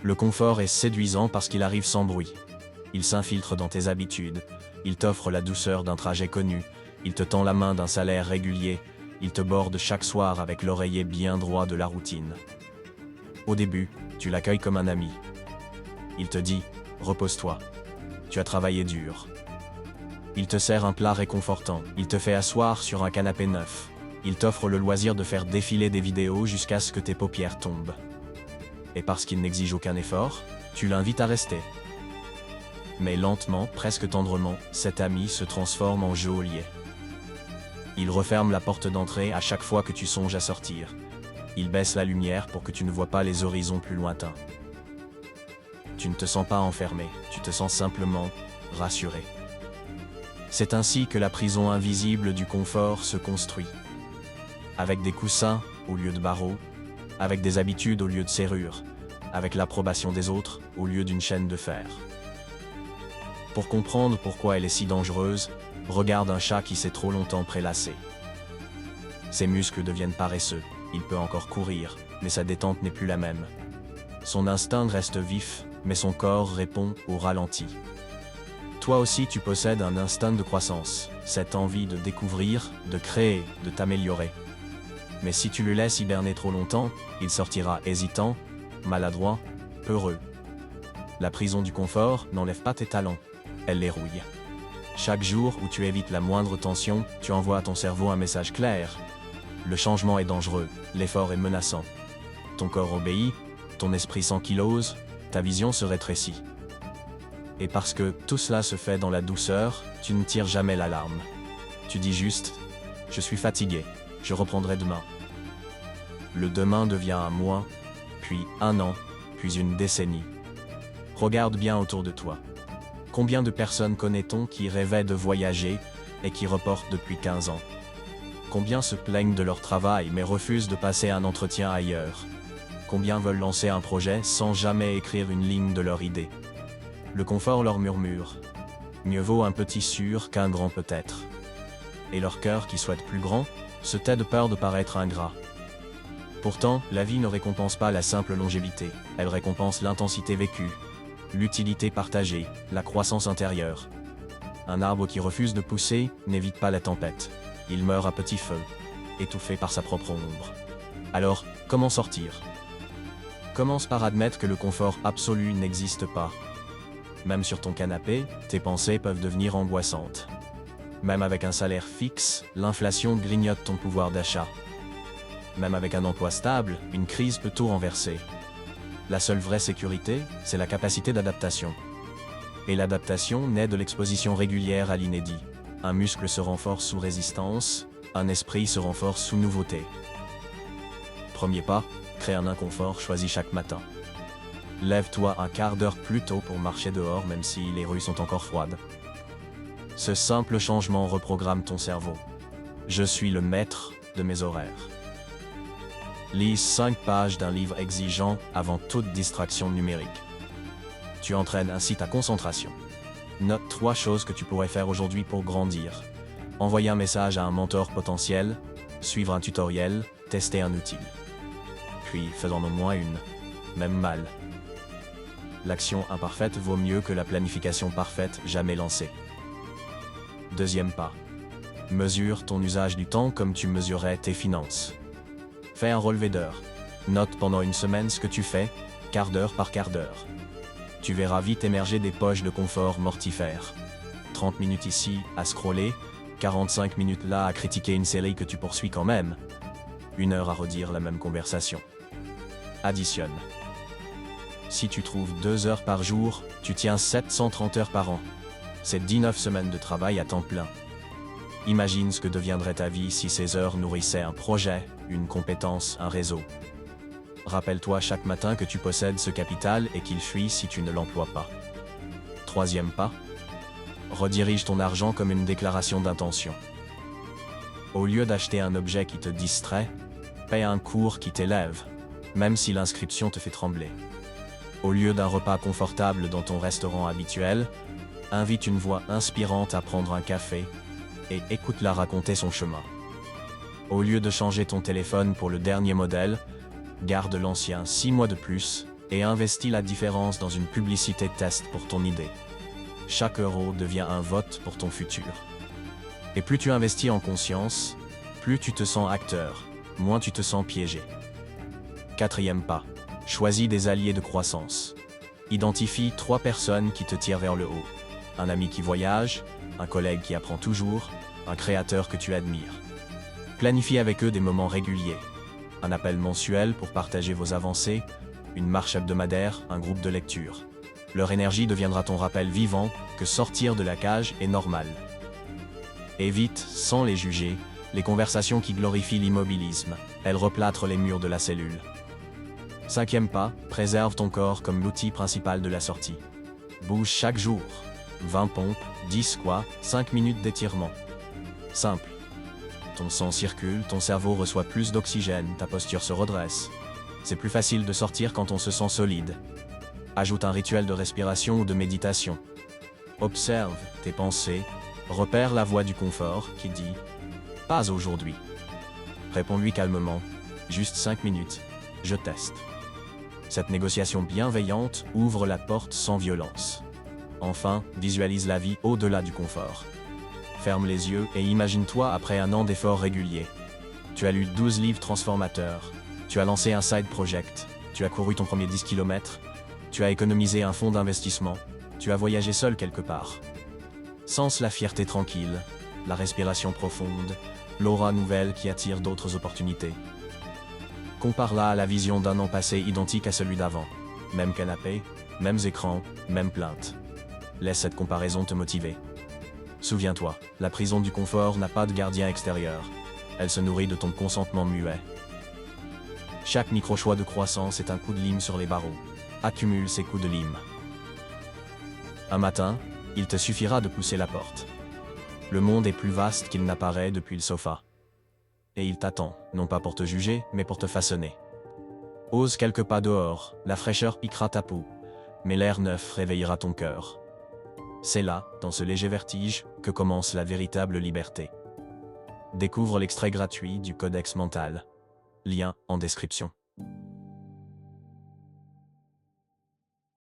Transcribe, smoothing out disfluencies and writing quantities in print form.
Le confort est séduisant parce qu'il arrive sans bruit. Il s'infiltre dans tes habitudes. Il t'offre la douceur d'un trajet connu. Il te tend la main d'un salaire régulier. Il te borde chaque soir avec l'oreiller bien droit de la routine. Au début, tu l'accueilles comme un ami. Il te dit « Repose-toi. Tu as travaillé dur. » Il te sert un plat réconfortant. Il te fait asseoir sur un canapé neuf. Il t'offre le loisir de faire défiler des vidéos jusqu'à ce que tes paupières tombent. Et parce qu'il n'exige aucun effort, tu l'invites à rester. Mais lentement, presque tendrement, cet ami se transforme en geôlier. Il referme la porte d'entrée à chaque fois que tu songes à sortir. Il baisse la lumière pour que tu ne vois pas les horizons plus lointains. Tu ne te sens pas enfermé, tu te sens simplement rassuré. C'est ainsi que la prison invisible du confort se construit. Avec des coussins au lieu de barreaux, avec des habitudes au lieu de serrures, avec l'approbation des autres au lieu d'une chaîne de fer. Pour comprendre pourquoi elle est si dangereuse, regarde un chat qui s'est trop longtemps prélassé. Ses muscles deviennent paresseux, il peut encore courir, mais sa détente n'est plus la même. Son instinct reste vif, mais son corps répond au ralenti. Toi aussi tu possèdes un instinct de croissance, cette envie de découvrir, de créer, de t'améliorer. Mais si tu le laisses hiberner trop longtemps, il sortira hésitant, maladroit, peureux. La prison du confort n'enlève pas tes talents, elle les rouille. Chaque jour où tu évites la moindre tension, tu envoies à ton cerveau un message clair. Le changement est dangereux, l'effort est menaçant. Ton corps obéit, ton esprit s'ankylose, ta vision se rétrécit. Et parce que tout cela se fait dans la douceur, tu ne tires jamais l'alarme. Tu dis juste « Je suis fatigué, je reprendrai demain ». Le demain devient un mois, puis un an, puis une décennie. Regarde bien autour de toi. Combien de personnes connaît-on qui rêvaient de voyager et qui reportent depuis 15 ans? Combien se plaignent de leur travail mais refusent de passer un entretien ailleurs? Combien veulent lancer un projet sans jamais écrire une ligne de leur idée? Le confort leur murmure. Mieux vaut un petit sûr qu'un grand peut-être. Et leur cœur qui souhaite plus grand se tait de peur de paraître ingrat. Pourtant, la vie ne récompense pas la simple longévité, elle récompense l'intensité vécue, l'utilité partagée, la croissance intérieure. Un arbre qui refuse de pousser n'évite pas la tempête. Il meurt à petit feu, étouffé par sa propre ombre. Alors, comment sortir? Commence par admettre que le confort absolu n'existe pas. Même sur ton canapé, tes pensées peuvent devenir angoissantes. Même avec un salaire fixe, l'inflation grignote ton pouvoir d'achat. Même avec un emploi stable, une crise peut tout renverser. La seule vraie sécurité, c'est la capacité d'adaptation. Et l'adaptation naît de l'exposition régulière à l'inédit. Un muscle se renforce sous résistance, un esprit se renforce sous nouveauté. Premier pas, crée un inconfort choisi chaque matin. Lève-toi un quart d'heure plus tôt pour marcher dehors même si les rues sont encore froides. Ce simple changement reprogramme ton cerveau. Je suis le maître de mes horaires. Lise 5 pages d'un livre exigeant avant toute distraction numérique. Tu entraînes ainsi ta concentration. Note 3 choses que tu pourrais faire aujourd'hui pour grandir. Envoyer un message à un mentor potentiel, suivre un tutoriel, tester un outil. Puis, faisons au moins une, même mal. L'action imparfaite vaut mieux que la planification parfaite jamais lancée. Deuxième pas. Mesure ton usage du temps comme tu mesurais tes finances. Fais un relevé d'heures. Note pendant une semaine ce que tu fais, quart d'heure par quart d'heure. Tu verras vite émerger des poches de confort mortifères. 30 minutes ici à scroller, 45 minutes là à critiquer une série que tu poursuis quand même. 1 heure à redire la même conversation. Additionne. Si tu trouves 2 heures par jour, tu tiens 730 heures par an. C'est 19 semaines de travail à temps plein. Imagine ce que deviendrait ta vie si ces heures nourrissaient un projet, une compétence, un réseau. Rappelle-toi chaque matin que tu possèdes ce capital et qu'il fuit si tu ne l'emploies pas. Troisième pas. Redirige ton argent comme une déclaration d'intention. Au lieu d'acheter un objet qui te distrait, paie un cours qui t'élève, même si l'inscription te fait trembler. Au lieu d'un repas confortable dans ton restaurant habituel, invite une voix inspirante à prendre un café et écoute-la raconter son chemin. Au lieu de changer ton téléphone pour le dernier modèle, garde l'ancien 6 mois de plus et investis la différence dans une publicité test pour ton idée. Chaque euro devient un vote pour ton futur. Et plus tu investis en conscience, plus tu te sens acteur, moins tu te sens piégé. Quatrième pas. Choisis des alliés de croissance. Identifie 3 personnes qui te tirent vers le haut. Un ami qui voyage, un collègue qui apprend toujours, un créateur que tu admires. Planifie avec eux des moments réguliers. Un appel mensuel pour partager vos avancées, une marche hebdomadaire, un groupe de lecture. Leur énergie deviendra ton rappel vivant que sortir de la cage est normal. Évite, sans les juger, les conversations qui glorifient l'immobilisme. Elles replâtrent les murs de la cellule. Cinquième pas, préserve ton corps comme l'outil principal de la sortie. Bouge chaque jour. 20 pompes, 10 squats, 5 minutes d'étirement. Simple. Ton sang circule, ton cerveau reçoit plus d'oxygène, ta posture se redresse. C'est plus facile de sortir quand on se sent solide. Ajoute un rituel de respiration ou de méditation. Observe tes pensées, repère la voix du confort qui dit « Pas aujourd'hui ». Réponds-lui calmement, juste 5 minutes, je teste. Cette négociation bienveillante ouvre la porte sans violence. Enfin, visualise la vie au-delà du confort. Ferme les yeux et imagine-toi après un an d'efforts réguliers. Tu as lu 12 livres transformateurs, tu as lancé un side project, tu as couru ton premier 10 km, tu as économisé un fonds d'investissement, tu as voyagé seul quelque part. Sens la fierté tranquille, la respiration profonde, l'aura nouvelle qui attire d'autres opportunités. Compare-la à la vision d'un an passé identique à celui d'avant. Même canapé, mêmes écrans, même plainte. Laisse cette comparaison te motiver. Souviens-toi, la prison du confort n'a pas de gardien extérieur. Elle se nourrit de ton consentement muet. Chaque micro-choix de croissance est un coup de lime sur les barreaux. Accumule ces coups de lime. Un matin, il te suffira de pousser la porte. Le monde est plus vaste qu'il n'apparaît depuis le sofa. Et il t'attend, non pas pour te juger, mais pour te façonner. Ose quelques pas dehors, la fraîcheur piquera ta peau, mais l'air neuf réveillera ton cœur. C'est là, dans ce léger vertige, que commence la véritable liberté. Découvre l'extrait gratuit du Codex Mental. Lien en description.